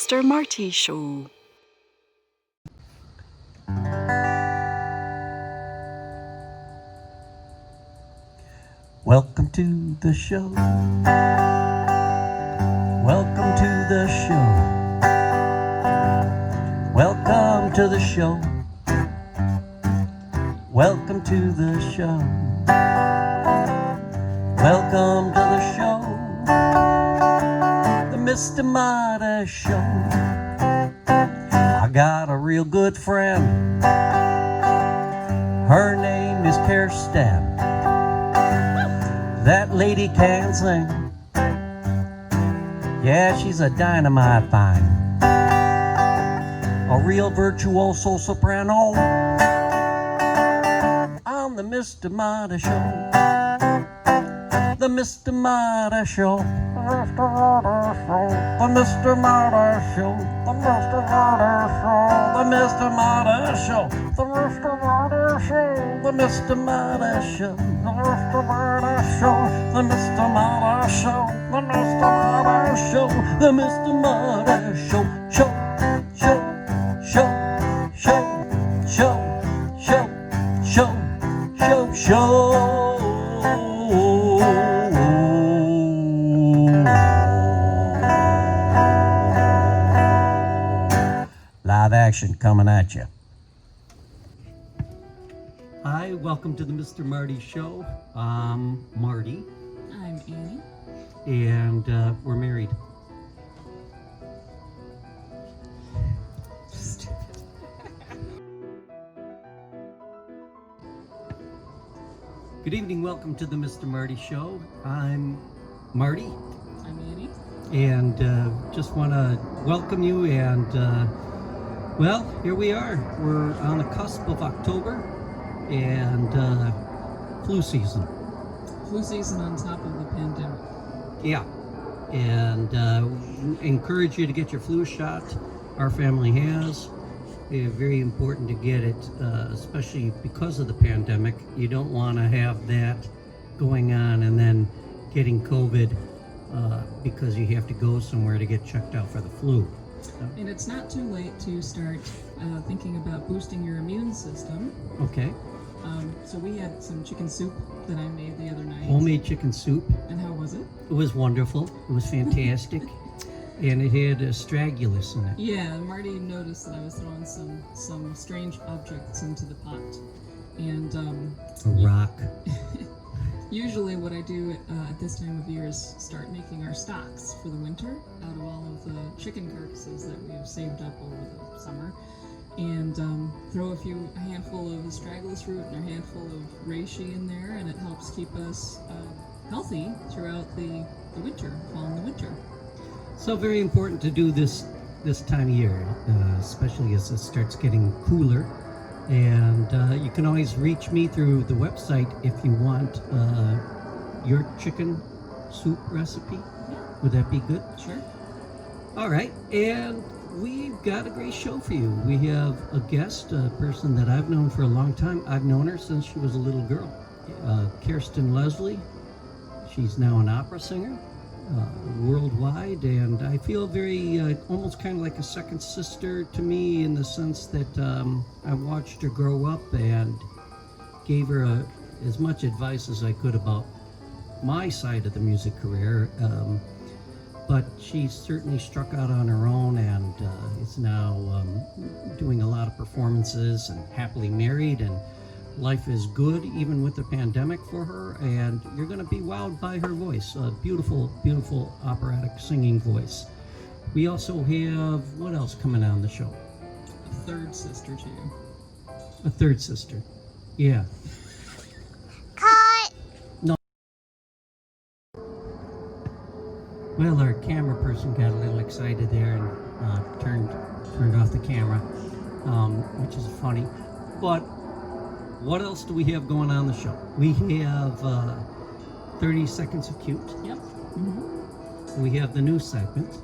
Mr. Marty Show. Welcome to the show. Welcome to the show. Welcome to the show. Welcome to the show. Welcome to the show. The Mr. Marty Show. I got a real good friend. Her name is Kirsten. That lady can sing. Yeah, she's a dynamite thing. A real virtuoso soprano on the Mr. Marty Show. The Mr. Marty Show. The Mr. Marty Show. The Mr. Marty Show. The Mr. Marty Show. The Mr. Marty Show. The Mr. Marty Show. The Mr. Marty Show. The Mr. Marty Show. The Mr. Marty Show. The Mr. Marty Show. Show. Show. Show. Show. Show. Show. Show. Show. Show. Live action coming at you. Hi, welcome to the Mr. Marty Show. I'm Marty. I'm Annie. And we're married. Good evening, welcome to the Mr. Marty Show. I'm Marty. I'm Annie. And just want to welcome you and well, here we are. We're on the cusp of October and flu season. Flu season on top of the pandemic. Yeah, and encourage you to get your flu shot. Our family has. It's very important to get it, especially because of the pandemic. You don't want to have that going on and then getting COVID because you have to go somewhere to get checked out for the flu. And it's not too late to start thinking about boosting your immune system. Okay. So we had some chicken soup that I made the other night. Homemade chicken soup. And how was it? It was wonderful. It was fantastic. And it had Astragulus in it. Yeah, Marty noticed that I was throwing some strange objects into the pot. And a rock. usually what I do at this time of year is start making our stocks for the winter out of all of the chicken carcasses that we've saved up over the summer. And throw a handful of astragalus root and a handful of reishi in there, and it helps keep us healthy throughout the winter, fall and the winter. So very important to do this time of year, especially as it starts getting cooler. And you can always reach me through the website if you want your chicken soup recipe. Yeah. Would that be good? Sure. All right, and we've got a great show for you. We have a guest, a person that I've known for a long time. I've known her since she was a little girl. Kirsten Leslie. She's now an opera singer worldwide, and I feel very, almost kind of like a second sister to me in the sense that I watched her grow up and gave her as much advice as I could about my side of the music career. But she certainly struck out on her own and is now doing a lot of performances and happily married, and life is good even with the pandemic for her, and you're going to be wowed by her voice. A beautiful, beautiful operatic singing voice. We also have, what else coming on the show? A third sister to you. A third sister. Yeah. Well, our camera person got a little excited there and turned off the camera, which is funny. But what else do we have going on the show? We have 30 Seconds of Cute. Yep. Mm-hmm. We have the new segment.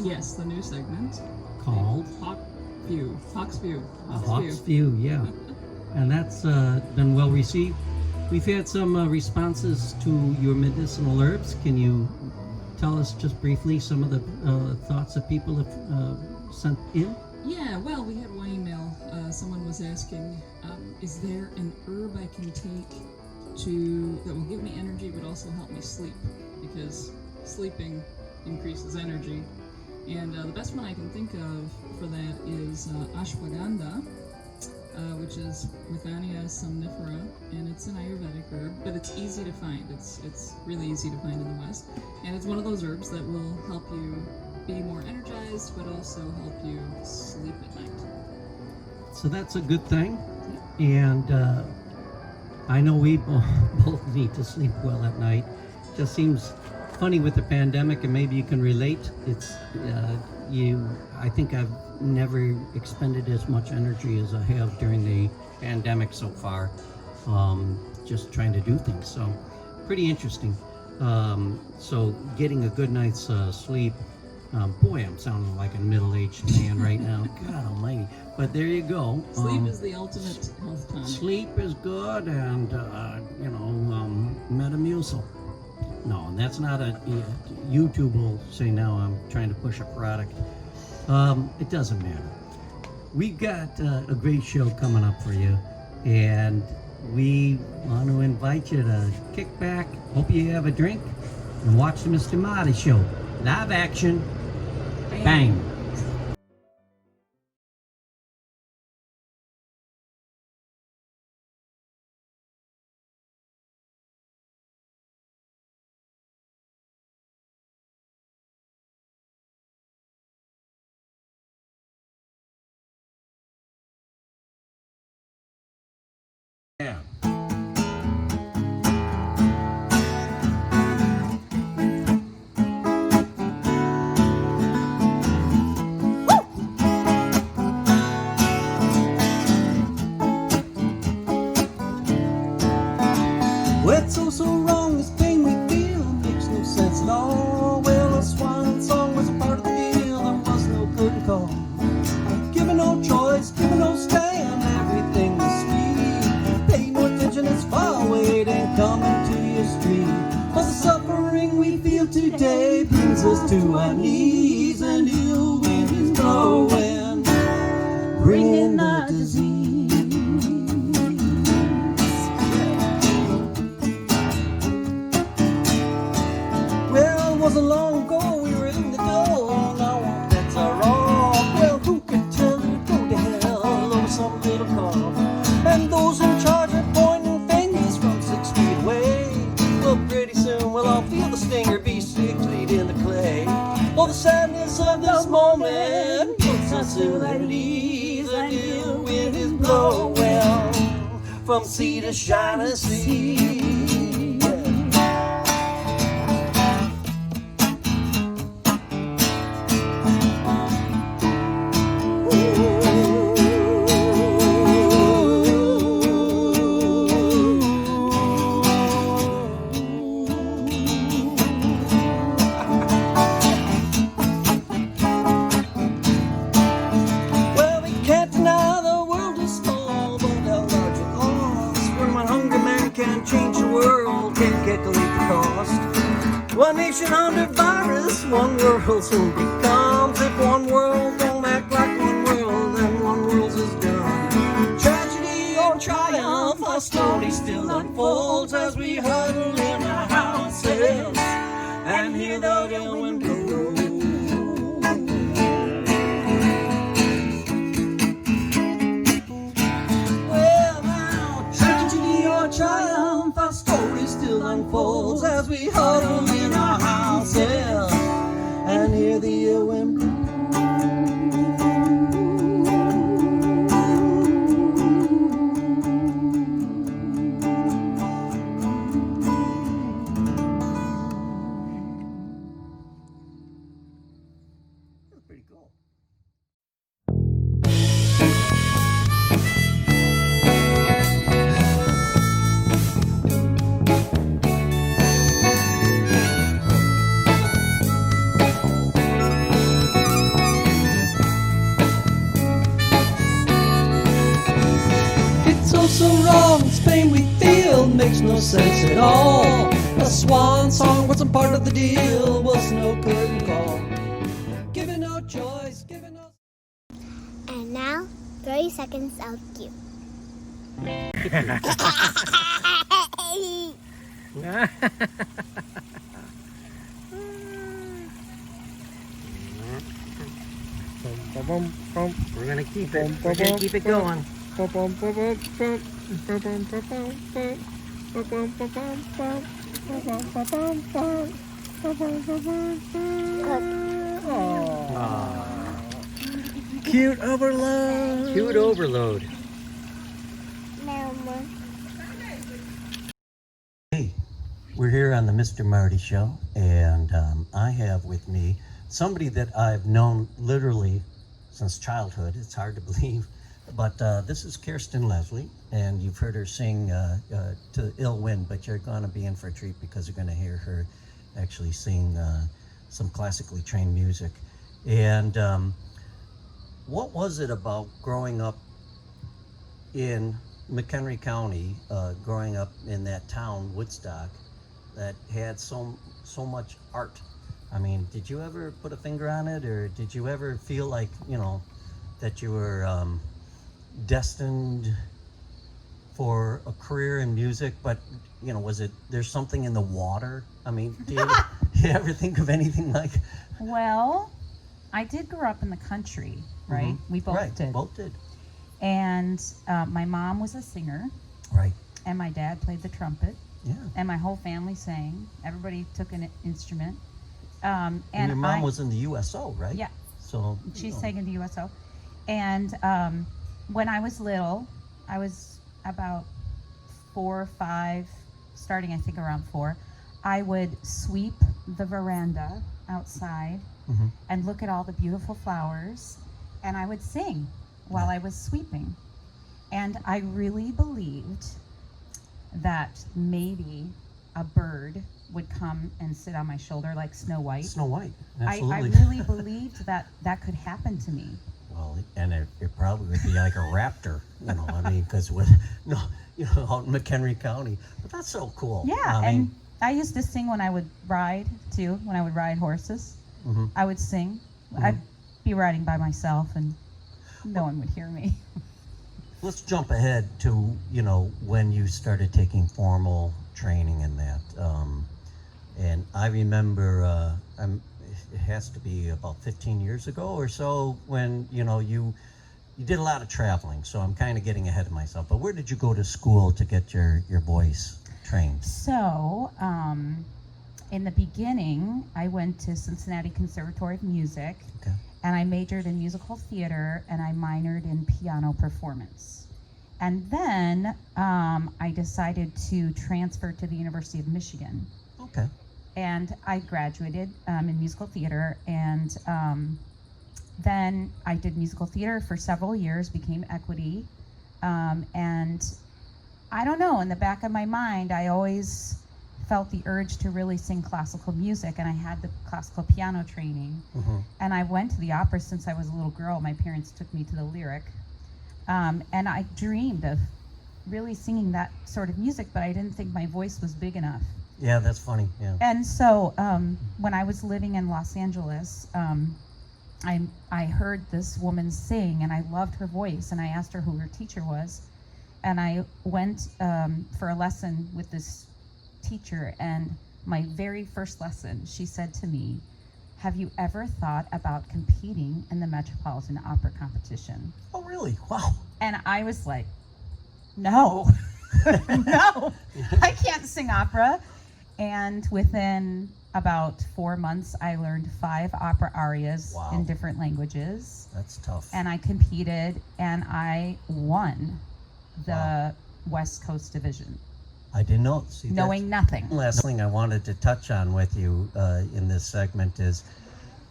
Yes, the new segment. Called? Hawk's View. Hawk's View, yeah. And that's been well received. We've had some responses to your medicinal herbs. Can you tell us just briefly some of the thoughts that people have sent in? Yeah, well, we had one email. Someone was asking, is there an herb I can take that will give me energy but also help me sleep? Because sleeping increases energy. And the best one I can think of for that is ashwagandha, which is Withania somnifera, and it's an Ayurvedic herb, but it's easy to find. It's really easy to find in the West. And it's one of those herbs that will help you be more energized, but also help you sleep at night. So that's a good thing. And I know we both need to sleep well at night. Just seems funny with the pandemic, and maybe you can relate. It's I think I've never expended as much energy as I have during the pandemic so far, just trying to do things. So pretty interesting. So getting a good night's sleep. Boy, I'm sounding like a middle-aged man right now. God almighty. But there you go. Sleep is the ultimate health tonic. Sleep is good, and Metamucil. No, that's not YouTube will say now I'm trying to push a product. It doesn't matter. We've got a great show coming up for you, and we want to invite you to kick back, hope you have a drink, and watch the Mr. Marty show. Live action. Bang. Yeah. It's so wrong, this pain we feel makes no sense at all. Well, a swan song was a part of the deal, there was no good call. Given no choice, given no stand, everything was sweet. Pay no attention, it's far away, it ain't coming to your street. For the suffering we feel today brings us to our knees, and ill wind is blowing, bringing the disease. Wasn't long ago we were in the door. Now that's our all. Well, who could tell her go to hell over some little cough? And those in charge are pointing fingers from 6 feet away. Well, pretty soon we'll all feel the stinger be 6 feet in the clay. For the sadness of this moment puts us ill at ease, and ill wind is blowing from sea to shining sea. One nation under virus, one world soon becomes. If one world don't act like one world, then one world is done. Tragedy or triumph, our story still unfolds as we huddle in our houses and hear the ill wind blow. Well now, tragedy or triumph, our story still unfolds as we huddle in our houses and hear the wind blow. That's pretty cool. So wrong, this pain we feel makes no sense at all. A a swan song wasn't part of the deal, was no curtain call. Given no choice, given no... And now, 30 seconds of cue. We're gonna keep it. We're gonna keep it going. Cute overload. Cute overload. Hey, we're here on the Mr. Marty Show, and I have with me somebody that I've known literally since childhood. It's hard to believe, but this is Kirsten Leslie, and you've heard her sing to ill wind, but you're going to be in for a treat because you're going to hear her actually sing some classically trained music. And what was it about growing up in McHenry County, growing up in that town, Woodstock, that had so much art? I mean, did you ever put a finger on it, or did you ever feel like, you know, that you were destined for a career in music? But, you know, there's something in the water? I mean, do you ever think of anything like... Well, I did grow up in the country, right? Mm-hmm. We both did. Both did. And my mom was a singer. Right. And my dad played the trumpet. Yeah. And my whole family sang. Everybody took an instrument. And your mom was in the USO, right? Yeah. So she sang in the USO. And when I was little, I was about 4 or 5, starting I think around 4, I would sweep the veranda outside and look at all the beautiful flowers, and I would sing while I was sweeping. And I really believed that maybe a bird would come and sit on my shoulder like Snow White. Snow White, I absolutely. really believed that could happen to me. Well, and it probably would be like a raptor, you know, I mean, because out in McHenry County. But that's so cool. Yeah, and I used to sing when I would ride, too, when I would ride horses. I would sing. I'd be riding by myself, and no one would hear me. Let's jump ahead to, you know, when you started taking formal training in that. And I remember, it has to be about 15 years ago or so, when, you know, you did a lot of traveling, so I'm kind of getting ahead of myself. But where did you go to school to get your voice trained? So, in the beginning, I went to Cincinnati Conservatory of Music, and I majored in musical theater, and I minored in piano performance. And then I decided to transfer to the University of Michigan. Okay. And I graduated in musical theater, and then I did musical theater for several years, became equity, and I don't know, in the back of my mind, I always felt the urge to really sing classical music, and I had the classical piano training, and I went to the opera since I was a little girl. My parents took me to the Lyric, and I dreamed of really singing that sort of music, but I didn't think my voice was big enough. Yeah, that's funny. Yeah. And so when I was living in Los Angeles, I heard this woman sing, and I loved her voice, and I asked her who her teacher was, and I went for a lesson with this teacher, and my very first lesson, she said to me, "Have you ever thought about competing in the Metropolitan Opera competition?" Oh, really? Wow. And I was like, no, no, I can't sing opera. And within about 4 months, I learned 5 opera arias in different languages. That's tough. And I competed, and I won the West Coast division. I didn't know. See, knowing nothing. Last thing I wanted to touch on with you in this segment is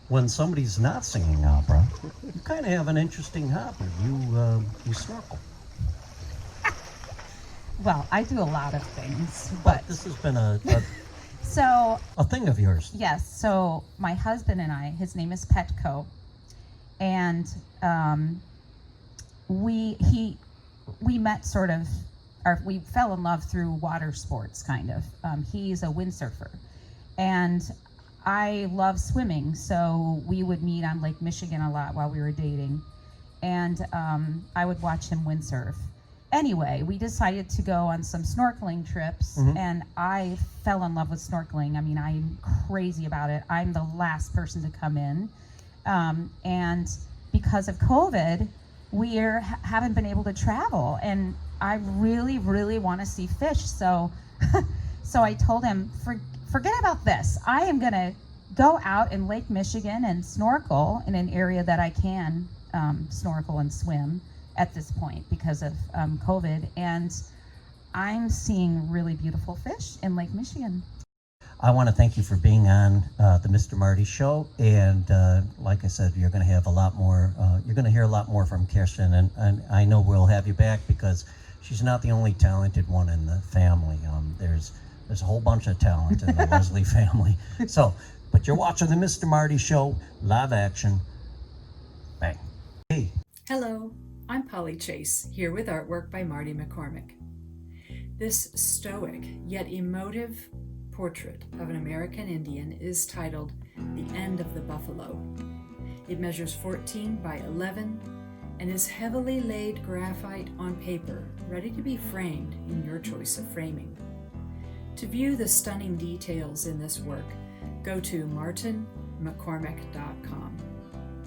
when somebody's not singing opera, you kind of have an interesting hobby. You snorkel. Well, I do a lot of things, but this has been a thing of yours. Yes. So my husband and I, his name is Petco, and we met sort of we fell in love through water sports, kind of. He's a windsurfer, and I love swimming, so we would meet on Lake Michigan a lot while we were dating, and I would watch him windsurf. Anyway, we decided to go on some snorkeling trips, and I fell in love with snorkeling. I mean, I'm crazy about it. I'm the last person to come in, and because of COVID, we haven't been able to travel, and I really, really want to see fish. So, so I told him, forget about this. I am gonna go out in Lake Michigan and snorkel in an area that I can snorkel and swim at this point because of COVID, and I'm seeing really beautiful fish in Lake Michigan. I want to thank you for being on the Mr. Marty Show, and like I said, you're going to have a lot more. You're going to hear a lot more from Kirsten, and I know we'll have you back because she's not the only talented one in the family. There's a whole bunch of talent in the Leslie family. So, but you're watching the Mr. Marty Show, live action. Bang. Hey. Hello, I'm Polly Chase, here with artwork by Marty McCormick. This stoic yet emotive portrait of an American Indian is titled The End of the Buffalo. It measures 14 by 11 and is heavily laid graphite on paper, ready to be framed in your choice of framing. To view the stunning details in this work, go to martinmccormick.com.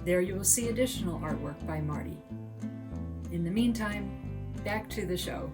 There you will see additional artwork by Marty. In the meantime, back to the show.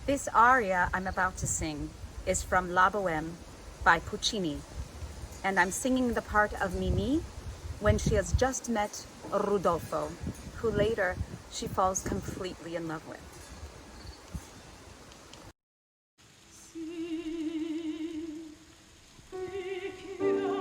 This aria I'm about to sing is from La Bohème by Puccini, and I'm singing the part of Mimi when she has just met Rudolfo, who later she falls completely in love with. A te lo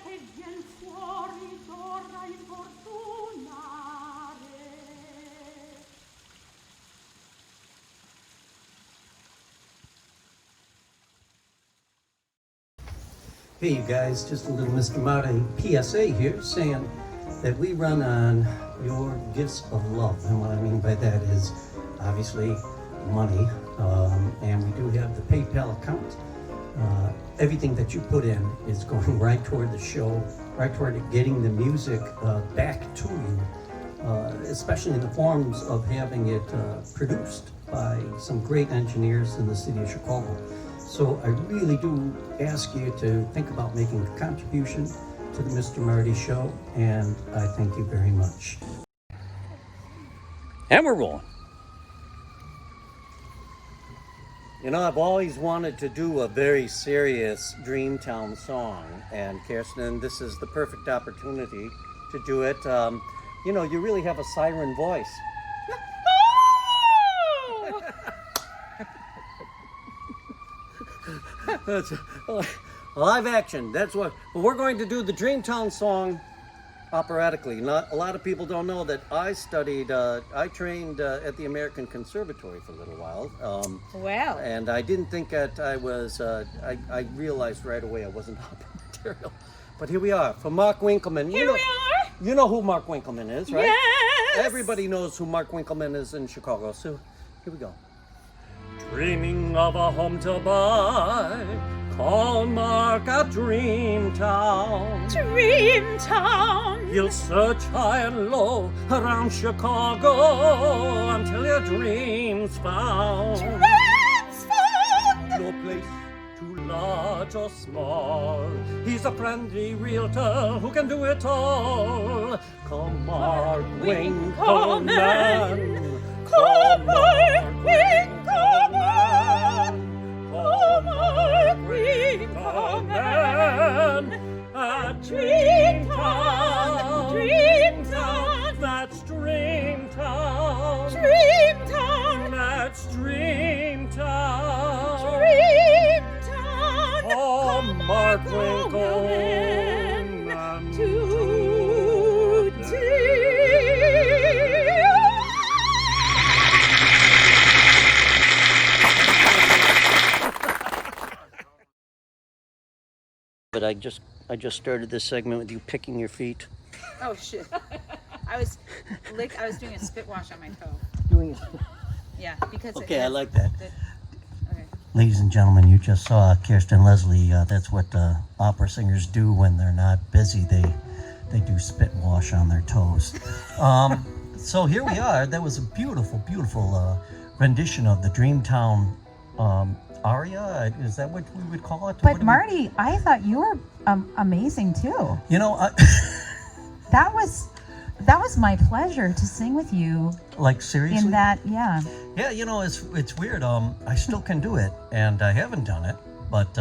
che vien fuori d'ora importunare. Hey, you guys, just a little Mr. Marty PSA here saying that we run on your gifts of love. And what I mean by that is obviously money, and we do have the PayPal account. Everything that you put in is going right toward the show, right toward getting the music back to you, especially in the forms of having it produced by some great engineers in the city of Chicago. So I really do ask you to think about making a contribution to the Mr. Marty Show, and I thank you very much. And we're rolling. You know, I've always wanted to do a very serious Dreamtown song, and Kirsten, this is the perfect opportunity to do it. You know, you really have a siren voice. That's live action. That's what. But we're going to do the Dreamtown song operatically. Not a lot of people don't know that I studied. I trained at the American Conservatory for a little while. Wow. And I didn't think that I was. I realized right away I wasn't opera material. But here we are for Mark Winkelman. Here we are. You know who Mark Winkelman is, right? Yes. Everybody knows who Mark Winkelman is in Chicago. So here we go. Dreaming of a home to buy, call Mark at Dreamtown. Dreamtown. He'll search high and low around Chicago until your dream's found. Dreams found. No place too large or small. He's a friendly realtor who can do it all. Call Mark Winkelman. Call Mark Winkelman. Call Mark Winkelman. At Dreamtown. Dreamtown. That's Dreamtown. Dreamtown. That's Dreamtown. Dreamtown. Oh, Mark Winkelman. But I just started this segment with you picking your feet. Oh shit! I was doing a spit wash on my toe. Doing it. Yeah, because Okay, I like that. Okay. Ladies and gentlemen, you just saw Kirsten Leslie. That's what opera singers do when they're not busy. They do spit wash on their toes. So here we are. That was a beautiful, beautiful rendition of the Dreamtown aria. Is that what we would call it? But Marty, I thought you were amazing too. You know, that was my pleasure to sing with you. Like seriously? In that, yeah. Yeah, you know, it's weird. I still can do it, and I haven't done it, but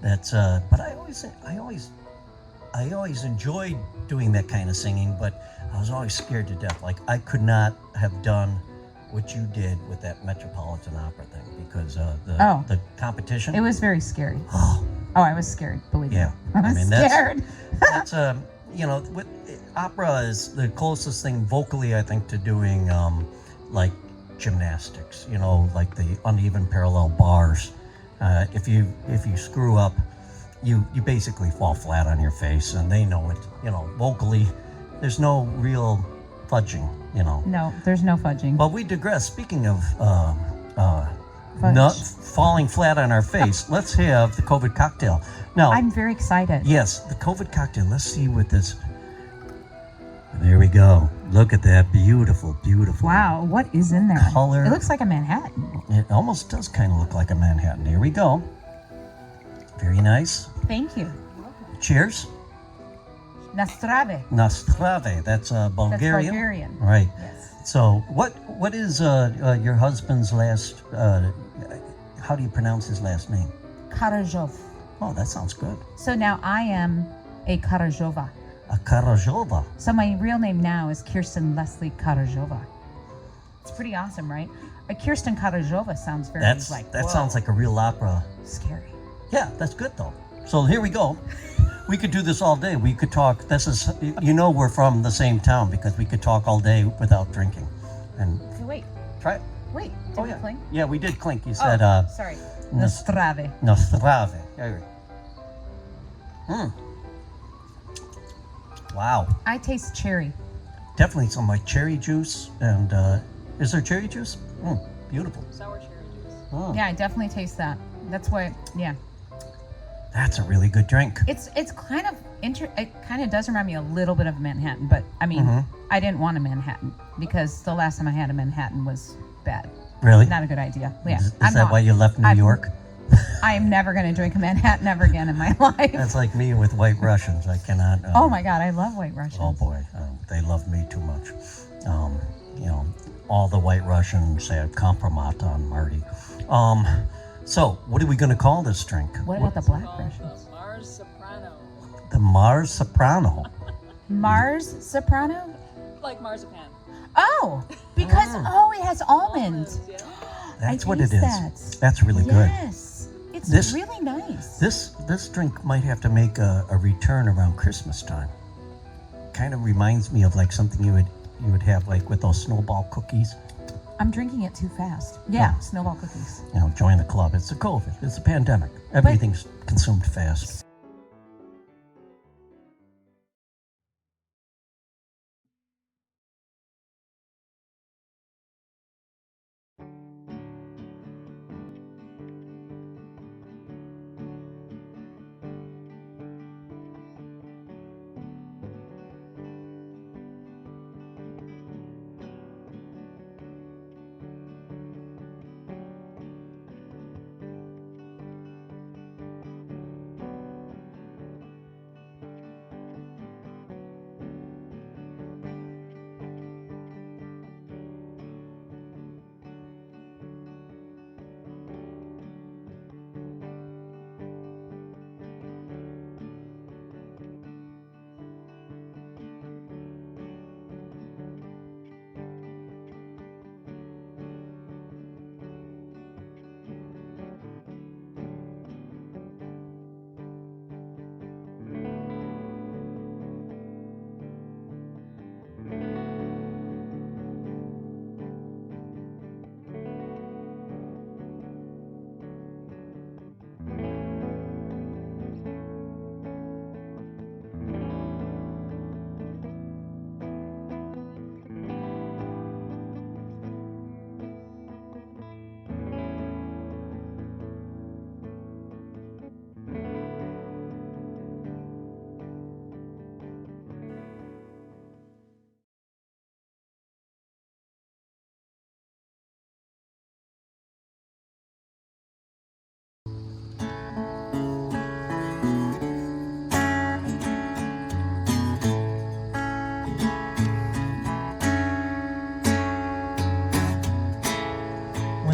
that's. But I always enjoyed doing that kind of singing, but I was always scared to death. Like I could not have done what you did with that Metropolitan Opera thing because the competition. It was very scary. Oh, I was scared. Believe me. Yeah, I was scared. That's you know, opera is the closest thing vocally, I think, to doing like gymnastics. You know, like the uneven parallel bars. If you screw up, you basically fall flat on your face, and they know it. You know, vocally, there's no real fudging. You know. No, there's no fudging. But we digress. Speaking of falling flat on our face, let's have the COVID cocktail. Now, I'm very excited. Yes, the COVID cocktail. Let's see what this. There we go. Look at that. Beautiful, beautiful. Wow, what is in there? Color. It looks like a Manhattan. It almost does kind of look like a Manhattan. Here we go. Very nice. Thank you. Cheers. Nastrave. Nastrave. That's Bulgarian. That's Bulgarian. Right. Yes. So, what is your husband's last? How do you pronounce his last name? Karajov. Oh, that sounds good. So now I am a Karajova. A Karajova. So my real name now is Kirsten Leslie Karajova. It's pretty awesome, right? A Kirsten Karajova sounds very That sounds like a real opera. Scary. Yeah, that's good though. So here we go. We could do this all day. We could talk. This is, we're from the same town because we could talk all day without drinking. And Okay, wait. try it. Wait. Did we clink? Yeah, we did clink. You said, Sorry. Nostrave. Nostrave. Wow. I taste cherry. Definitely some like cherry juice. And is there cherry juice? Beautiful. Sour cherry juice. Yeah, I definitely taste that. That's what. Yeah. That's a really good drink. It's kind of it kind of does remind me a little bit of Manhattan, but I mean, I didn't want a Manhattan because the last time I had a Manhattan was bad. Really? Not a good idea. Yeah. Is that why you left New York? I am never going to drink a Manhattan ever again in my life. That's like me with White Russians. I cannot. Oh my God, I love White Russians. Oh boy, they love me too much. All the White Russians say compromat on Marty. So what are we going to call this drink? What about the Black Russians? Mars Soprano. The Mars Soprano. Mars Soprano? Like marzipan. Oh, because it has almonds. Yeah. That's I what it is. taste that. That's really good. Yes, it's really nice. This drink might have to make a return around Christmas time. Kind of reminds me of like something you would have like with those snowball cookies. I'm drinking it too fast. Yeah, snowball cookies. Join the club. It's a COVID. It's a pandemic. Everything's consumed fast.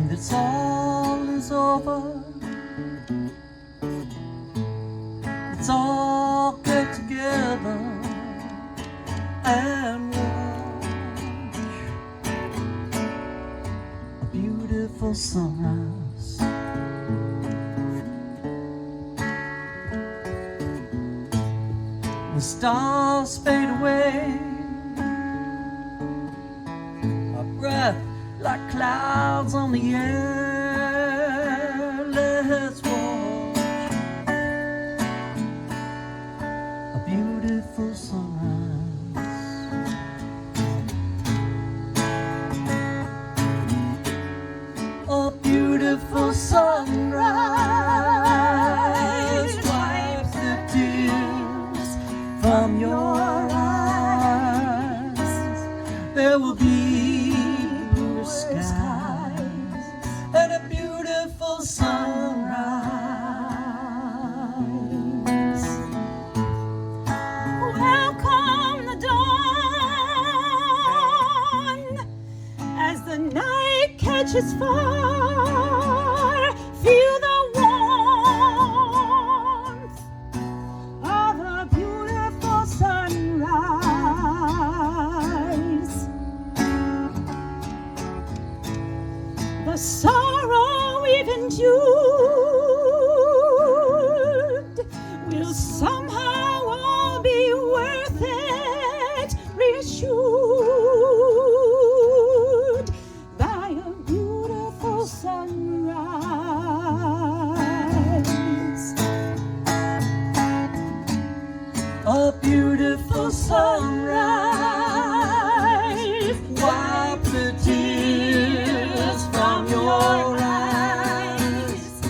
This all is over, let's all get together and watch a beautiful sunrise. The stars fade away, a breath like clouds on the air. Let's watch a beautiful sunrise. A beautiful sunrise. Wipe the tears from your eyes. There will be skies and a beautiful sunrise. Welcome the dawn as the night catches fire. Feel the warmth of a beautiful sunrise. The sorrow we've endured will somehow beautiful sunrise. Wipe the tears from your eyes.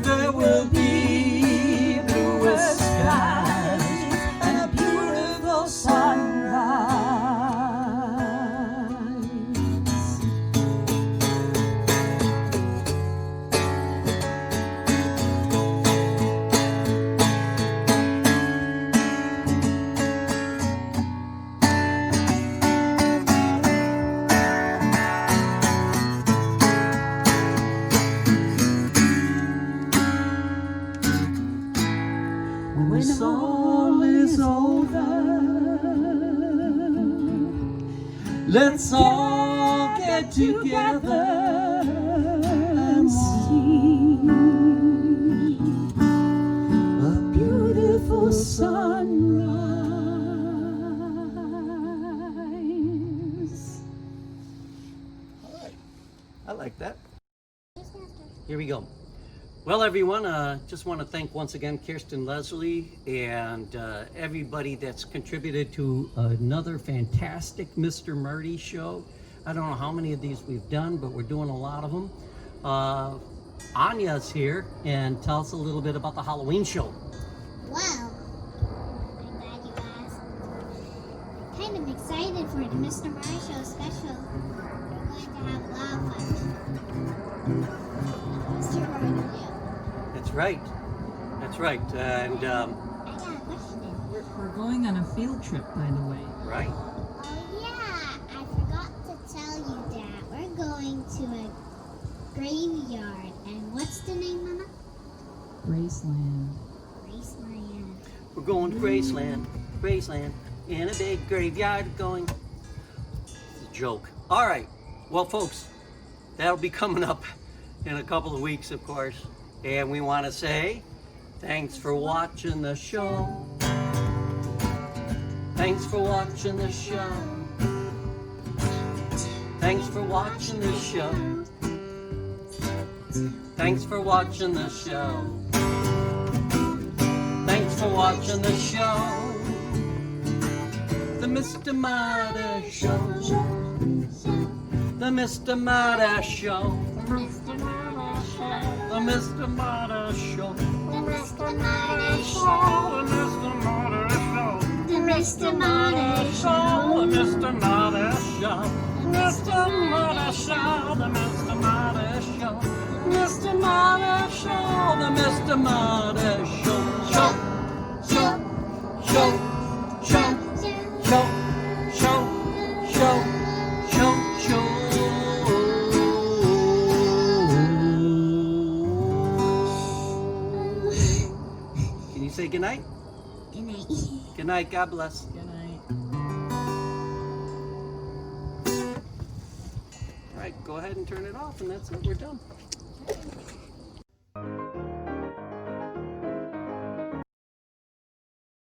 There will be bluest skies and a beautiful sunrise. When all is over, let's all get together and see a beautiful sunrise. All right. I like that. Here we go. Well, everyone, just want to thank once again Kirsten Leslie and everybody that's contributed to another fantastic Mr. Marty show. I don't know how many of these we've done, but we're doing a lot of them. Anya's here, and tell us a little bit about the Halloween show. Well, I'm glad you asked. I'm kind of excited for the Mr. Marty Show special. We're going to have a lot of fun. Mr. Marty, yeah. That's right. That's right. And, I got a question. We're going on a field trip, by the way. right. Oh yeah, I forgot to tell you that. We're going to a graveyard. And what's the name, Mama? Graceland. Graceland. We're going to Graceland, Graceland, in a big graveyard going. It's a joke. All right. Well, folks, that'll be coming up in a couple of weeks, of course. And we want to say thanks for watching the show. Thanks for watching the show. Thanks for watching the show. Thanks for watching the show. Thanks for watching the show. The Mr. Marty Show. The Mr. Marty Show. The Mr. Marty Show. The Mr. Marty Show. The Mr. Marty Show. The Mr. Marty Show. The Mr. Marty Show. The Mr. Marty Show. The Mr. Marty Show. The Mr. Marty Show. Show. Show. Show. Show. Show. Show. Show. Show. Show. Can you say goodnight? Good night. Good night. God bless. Good night. All right, go ahead and turn it off, and that's it. We're done.